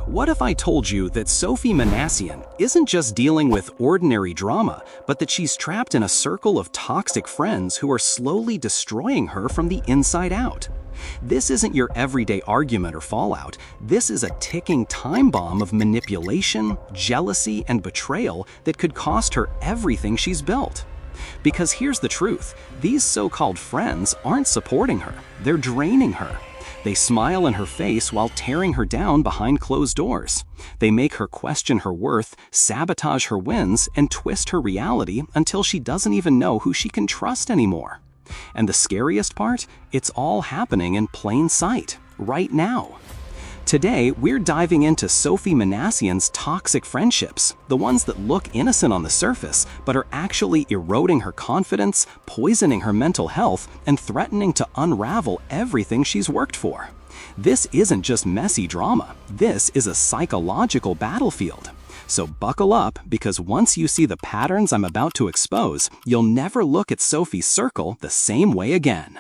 What if I told you that Sofi Manassyan isn't just dealing with ordinary drama, but that she's trapped in a circle of toxic friends who are slowly destroying her from the inside out? This isn't your everyday argument or fallout. This is a ticking time bomb of manipulation, jealousy, and betrayal that could cost her everything she's built. Because here's the truth, these so-called friends aren't supporting her, they're draining her. They smile in her face while tearing her down behind closed doors. They make her question her worth, sabotage her wins, and twist her reality until she doesn't even know who she can trust anymore. And the scariest part? It's all happening in plain sight, right now. Today, we're diving into Sofi Manassyan's toxic friendships, the ones that look innocent on the surface, but are actually eroding her confidence, poisoning her mental health, and threatening to unravel everything she's worked for. This isn't just messy drama, this is a psychological battlefield. So buckle up, because once you see the patterns I'm about to expose, you'll never look at Sofi's circle the same way again.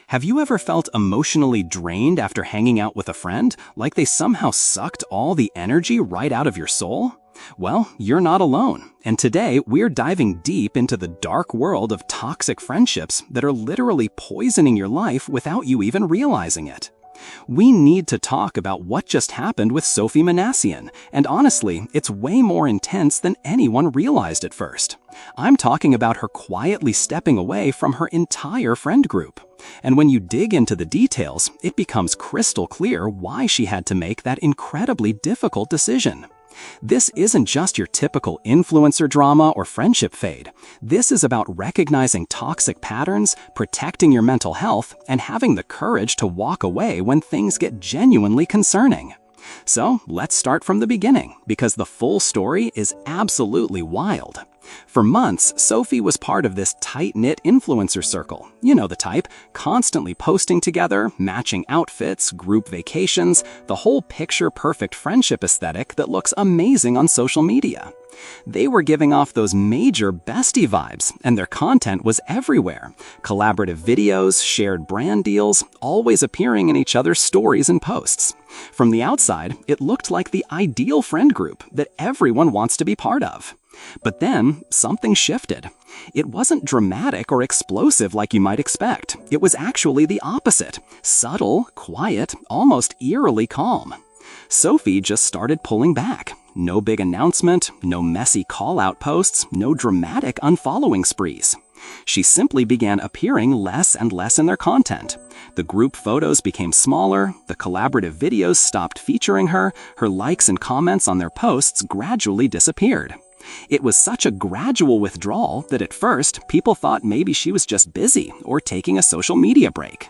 Have you ever felt emotionally drained after hanging out with a friend, like they somehow sucked all the energy right out of your soul? Well, you're not alone, and today we're diving deep into the dark world of toxic friendships that are literally poisoning your life without you even realizing it. We need to talk about what just happened with Sofi Manassyan, and honestly, it's way more intense than anyone realized at first. I'm talking about her quietly stepping away from her entire friend group. And when you dig into the details, it becomes crystal clear why she had to make that incredibly difficult decision. This isn't just your typical influencer drama or friendship fade. This is about recognizing toxic patterns, protecting your mental health, and having the courage to walk away when things get genuinely concerning. So let's start from the beginning, because the full story is absolutely wild. For months, Sofi was part of this tight-knit influencer circle. You know the type, constantly posting together, matching outfits, group vacations, the whole picture-perfect friendship aesthetic that looks amazing on social media. They were giving off those major bestie vibes, and their content was everywhere. Collaborative videos, shared brand deals, always appearing in each other's stories and posts. From the outside, it looked like the ideal friend group that everyone wants to be part of. But then, something shifted. It wasn't dramatic or explosive like you might expect. It was actually the opposite. Subtle, quiet, almost eerily calm. Sofi just started pulling back. No big announcement, no messy call-out posts, no dramatic unfollowing sprees. She simply began appearing less and less in their content. The group photos became smaller, the collaborative videos stopped featuring her, her likes and comments on their posts gradually disappeared. It was such a gradual withdrawal that at first, people thought maybe she was just busy or taking a social media break.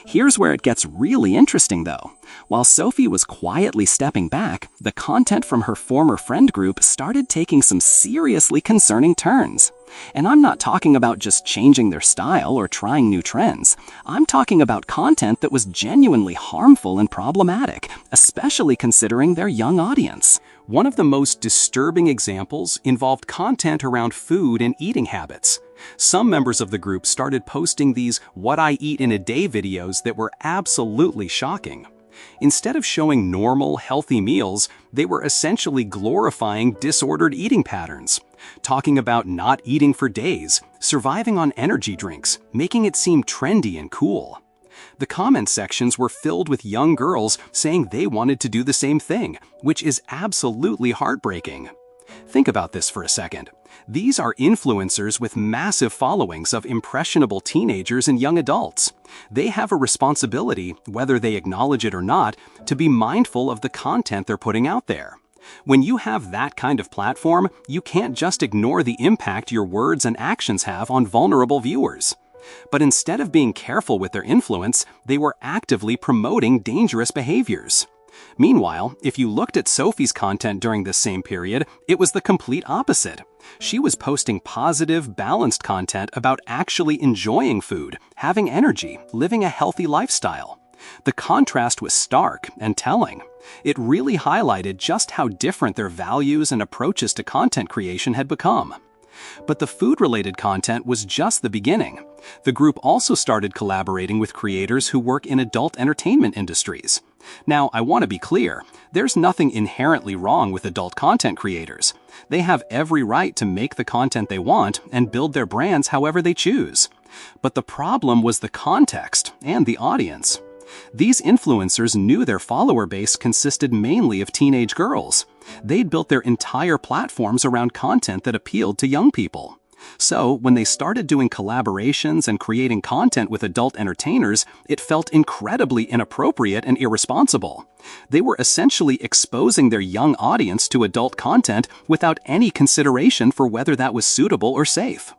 Here's where it gets really interesting though. While Sofi was quietly stepping back, the content from her former friend group started taking some seriously concerning turns. And I'm not talking about just changing their style or trying new trends. I'm talking about content that was genuinely harmful and problematic, especially considering their young audience. One of the most disturbing examples involved content around food and eating habits. Some members of the group started posting these "what I eat in a day" videos that were absolutely shocking. Instead of showing normal, healthy meals, they were essentially glorifying disordered eating patterns, talking about not eating for days, surviving on energy drinks, making it seem trendy and cool. The comment sections were filled with young girls saying they wanted to do the same thing, which is absolutely heartbreaking. Think about this for a second. These are influencers with massive followings of impressionable teenagers and young adults. They have a responsibility, whether they acknowledge it or not, to be mindful of the content they're putting out there. When you have that kind of platform, you can't just ignore the impact your words and actions have on vulnerable viewers. But instead of being careful with their influence, they were actively promoting dangerous behaviors. Meanwhile, if you looked at Sofi's content during this same period, it was the complete opposite. She was posting positive, balanced content about actually enjoying food, having energy, living a healthy lifestyle. The contrast was stark and telling. It really highlighted just how different their values and approaches to content creation had become. But the food-related content was just the beginning. The group also started collaborating with creators who work in adult entertainment industries. Now, I want to be clear, there's nothing inherently wrong with adult content creators. They have every right to make the content they want and build their brands however they choose. But the problem was the context and the audience. These influencers knew their follower base consisted mainly of teenage girls. They'd built their entire platforms around content that appealed to young people. So, when they started doing collaborations and creating content with adult entertainers, it felt incredibly inappropriate and irresponsible. They were essentially exposing their young audience to adult content without any consideration for whether that was suitable or safe.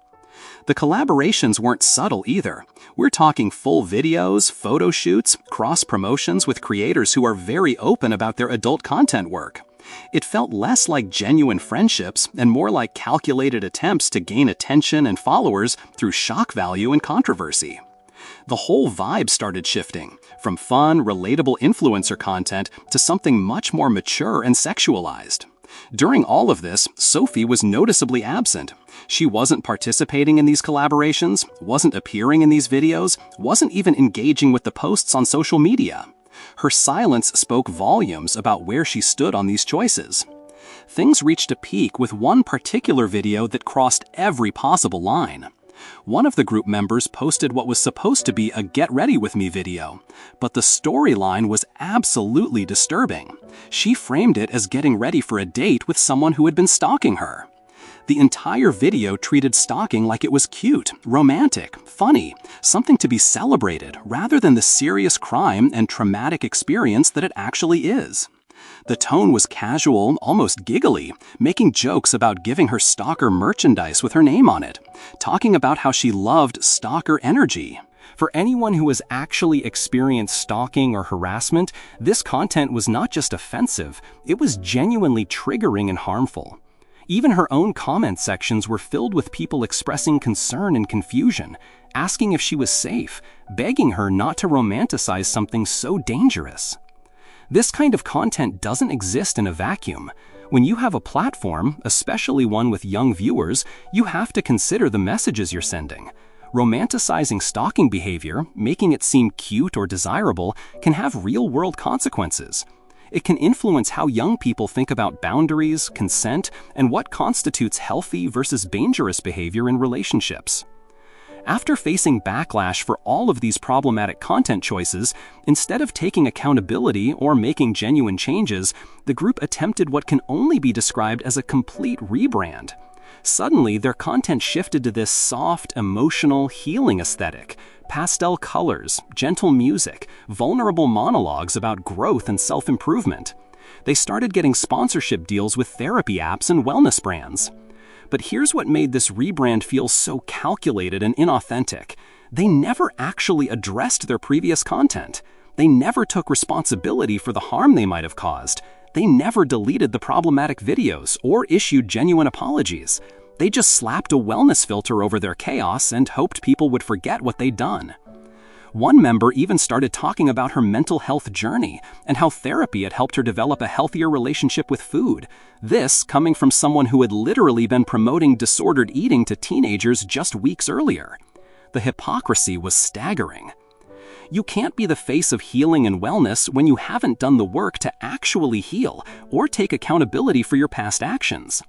The collaborations weren't subtle either. We're talking full videos, photo shoots, cross-promotions with creators who are very open about their adult content work. It felt less like genuine friendships and more like calculated attempts to gain attention and followers through shock value and controversy. The whole vibe started shifting, from fun, relatable influencer content to something much more mature and sexualized. During all of this, Sofi was noticeably absent. She wasn't participating in these collaborations, wasn't appearing in these videos, wasn't even engaging with the posts on social media. Her silence spoke volumes about where she stood on these choices. Things reached a peak with one particular video that crossed every possible line. One of the group members posted what was supposed to be a "Get Ready With Me" video, but the storyline was absolutely disturbing. She framed it as getting ready for a date with someone who had been stalking her. The entire video treated stalking like it was cute, romantic, funny, something to be celebrated, rather than the serious crime and traumatic experience that it actually is. The tone was casual, almost giggly, making jokes about giving her stalker merchandise with her name on it, talking about how she loved stalker energy. For anyone who has actually experienced stalking or harassment, this content was not just offensive, it was genuinely triggering and harmful. Even her own comment sections were filled with people expressing concern and confusion, asking if she was safe, begging her not to romanticize something so dangerous. This kind of content doesn't exist in a vacuum. When you have a platform, especially one with young viewers, you have to consider the messages you're sending. Romanticizing stalking behavior, making it seem cute or desirable, can have real-world consequences. It can influence how young people think about boundaries, consent, and what constitutes healthy versus dangerous behavior in relationships. After facing backlash for all of these problematic content choices, instead of taking accountability or making genuine changes, the group attempted what can only be described as a complete rebrand. Suddenly, their content shifted to this soft, emotional, healing aesthetic. Pastel colors, gentle music, vulnerable monologues about growth and self-improvement. They started getting sponsorship deals with therapy apps and wellness brands. But here's what made this rebrand feel so calculated and inauthentic. They never actually addressed their previous content. They never took responsibility for the harm they might have caused. They never deleted the problematic videos or issued genuine apologies. They just slapped a wellness filter over their chaos and hoped people would forget what they'd done. One member even started talking about her mental health journey and how therapy had helped her develop a healthier relationship with food. This coming from someone who had literally been promoting disordered eating to teenagers just weeks earlier. The hypocrisy was staggering. You can't be the face of healing and wellness when you haven't done the work to actually heal or take accountability for your past actions.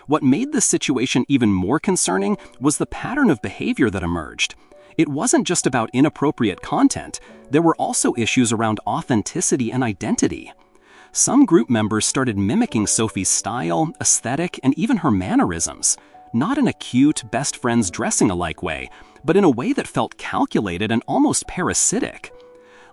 What made this situation even more concerning was the pattern of behavior that emerged. It wasn't just about inappropriate content, there were also issues around authenticity and identity. Some group members started mimicking Sofi's style, aesthetic, and even her mannerisms, not in a cute, best friends dressing alike way, but in a way that felt calculated and almost parasitic.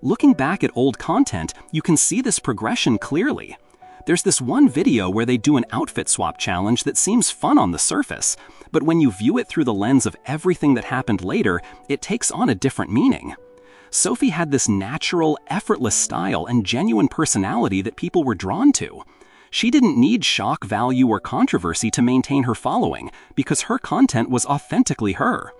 Looking back at old content, you can see this progression clearly. There's this one video where they do an outfit swap challenge that seems fun on the surface, but when you view it through the lens of everything that happened later, it takes on a different meaning. Sofi had this natural, effortless style and genuine personality that people were drawn to. She didn't need shock value or controversy to maintain her following, because her content was authentically her.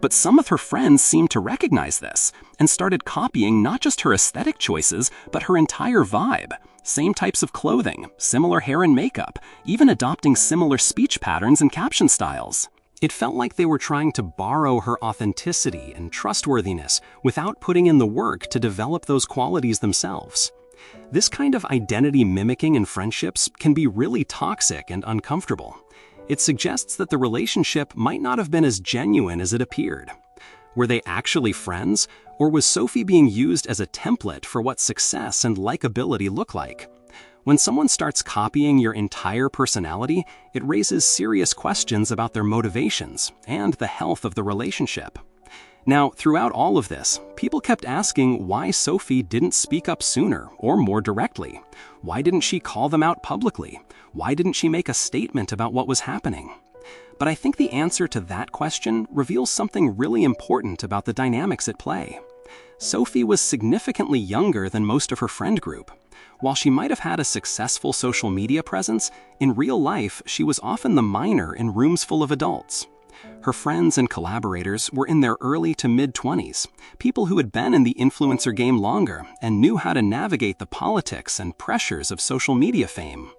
But some of her friends seemed to recognize this and started copying not just her aesthetic choices, but her entire vibe. Same types of clothing, similar hair and makeup, even adopting similar speech patterns and caption styles. It felt like they were trying to borrow her authenticity and trustworthiness without putting in the work to develop those qualities themselves. This kind of identity mimicking in friendships can be really toxic and uncomfortable. It suggests that the relationship might not have been as genuine as it appeared. Were they actually friends, or was Sofi being used as a template for what success and likability look like? When someone starts copying your entire personality, it raises serious questions about their motivations and the health of the relationship. Now, throughout all of this, people kept asking why Sofi didn't speak up sooner or more directly. Why didn't she call them out publicly? Why didn't she make a statement about what was happening? But I think the answer to that question reveals something really important about the dynamics at play. Sofi was significantly younger than most of her friend group. While she might have had a successful social media presence, in real life she was often the minor in rooms full of adults. Her friends and collaborators were in their early to mid-20s, people who had been in the influencer game longer and knew how to navigate the politics and pressures of social media fame.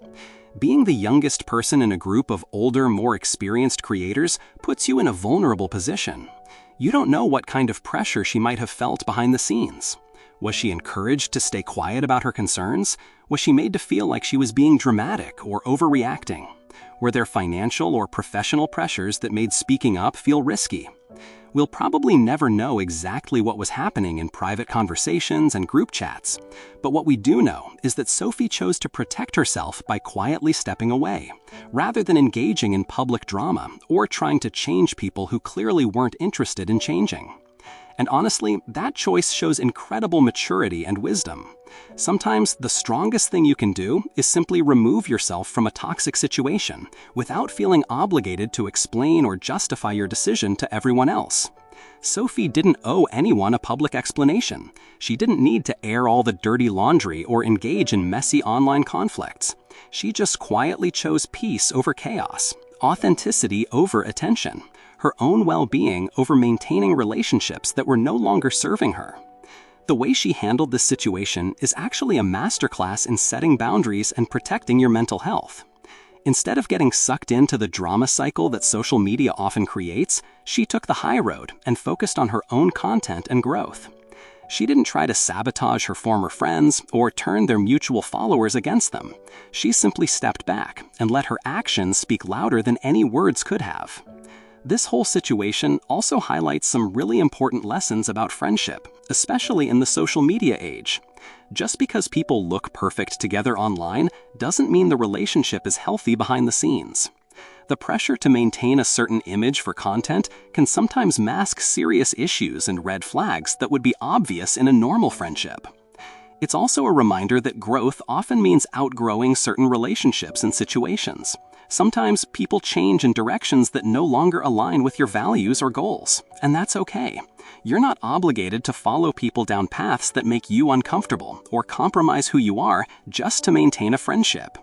Being the youngest person in a group of older, more experienced creators puts you in a vulnerable position. You don't know what kind of pressure she might have felt behind the scenes. Was she encouraged to stay quiet about her concerns? Was she made to feel like she was being dramatic or overreacting? Were there financial or professional pressures that made speaking up feel risky? We'll probably never know exactly what was happening in private conversations and group chats, but what we do know is that Sofi chose to protect herself by quietly stepping away, rather than engaging in public drama or trying to change people who clearly weren't interested in changing. And honestly, that choice shows incredible maturity and wisdom. Sometimes the strongest thing you can do is simply remove yourself from a toxic situation without feeling obligated to explain or justify your decision to everyone else. Sofi didn't owe anyone a public explanation. She didn't need to air all the dirty laundry or engage in messy online conflicts. She just quietly chose peace over chaos, authenticity over attention, her own well-being over maintaining relationships that were no longer serving her. The way she handled this situation is actually a masterclass in setting boundaries and protecting your mental health. Instead of getting sucked into the drama cycle that social media often creates, she took the high road and focused on her own content and growth. She didn't try to sabotage her former friends or turn their mutual followers against them. She simply stepped back and let her actions speak louder than any words could have. This whole situation also highlights some really important lessons about friendship, especially in the social media age. Just because people look perfect together online doesn't mean the relationship is healthy behind the scenes. The pressure to maintain a certain image for content can sometimes mask serious issues and red flags that would be obvious in a normal friendship. It's also a reminder that growth often means outgrowing certain relationships and situations. Sometimes people change in directions that no longer align with your values or goals, and that's okay. You're not obligated to follow people down paths that make you uncomfortable or compromise who you are just to maintain a friendship.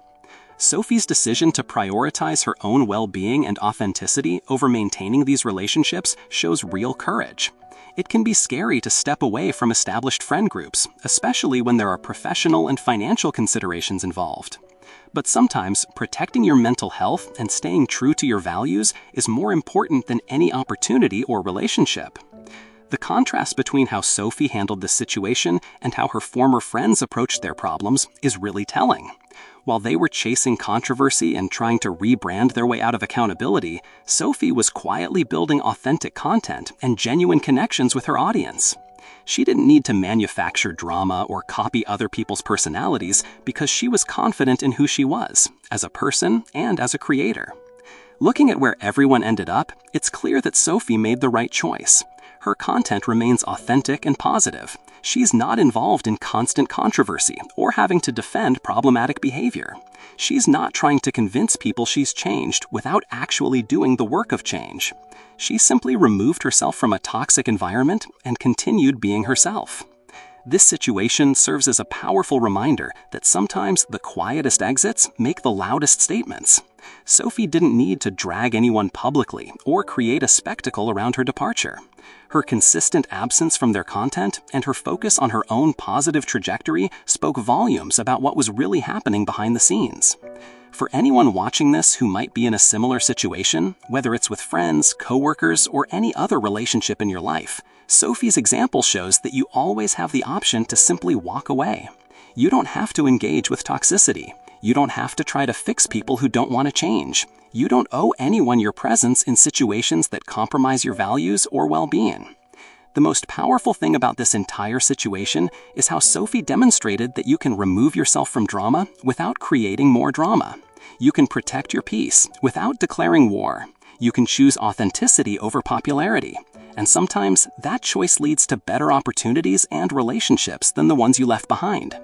Sofi's decision to prioritize her own well-being and authenticity over maintaining these relationships shows real courage. It can be scary to step away from established friend groups, especially when there are professional and financial considerations involved. But sometimes, protecting your mental health and staying true to your values is more important than any opportunity or relationship. The contrast between how Sofi handled this situation and how her former friends approached their problems is really telling. While they were chasing controversy and trying to rebrand their way out of accountability, Sofi was quietly building authentic content and genuine connections with her audience. She didn't need to manufacture drama or copy other people's personalities because she was confident in who she was, as a person and as a creator. Looking at where everyone ended up, it's clear that Sofi made the right choice. Her content remains authentic and positive. She's not involved in constant controversy or having to defend problematic behavior. She's not trying to convince people she's changed without actually doing the work of change. She simply removed herself from a toxic environment and continued being herself. This situation serves as a powerful reminder that sometimes the quietest exits make the loudest statements. Sofi didn't need to drag anyone publicly or create a spectacle around her departure. Her consistent absence from their content and her focus on her own positive trajectory spoke volumes about what was really happening behind the scenes. For anyone watching this who might be in a similar situation, whether it's with friends, coworkers, or any other relationship in your life, Sofi's example shows that you always have the option to simply walk away. You don't have to engage with toxicity. You don't have to try to fix people who don't want to change. You don't owe anyone your presence in situations that compromise your values or well-being. The most powerful thing about this entire situation is how Sofi demonstrated that you can remove yourself from drama without creating more drama. You can protect your peace without declaring war. You can choose authenticity over popularity. And sometimes that choice leads to better opportunities and relationships than the ones you left behind.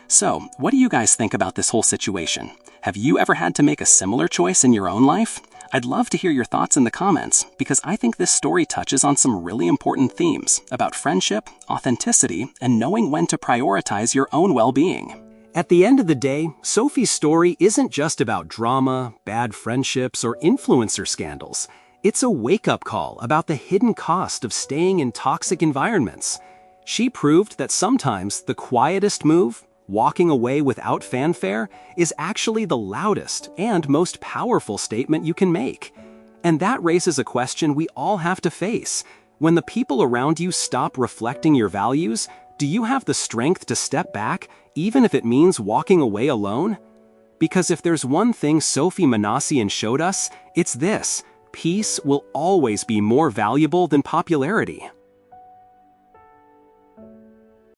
So, what do you guys think about this whole situation? Have you ever had to make a similar choice in your own life? I'd love to hear your thoughts in the comments, because I think this story touches on some really important themes about friendship, authenticity, and knowing when to prioritize your own well-being. At the end of the day, Sofi's story isn't just about drama, bad friendships, or influencer scandals. It's a wake-up call about the hidden cost of staying in toxic environments. She proved that sometimes the quietest move, walking away without fanfare, is actually the loudest and most powerful statement you can make. And that raises a question we all have to face. When the people around you stop reflecting your values, do you have the strength to step back, even if it means walking away alone? Because if there's one thing Sofi Manassyan showed us, it's this: peace will always be more valuable than popularity.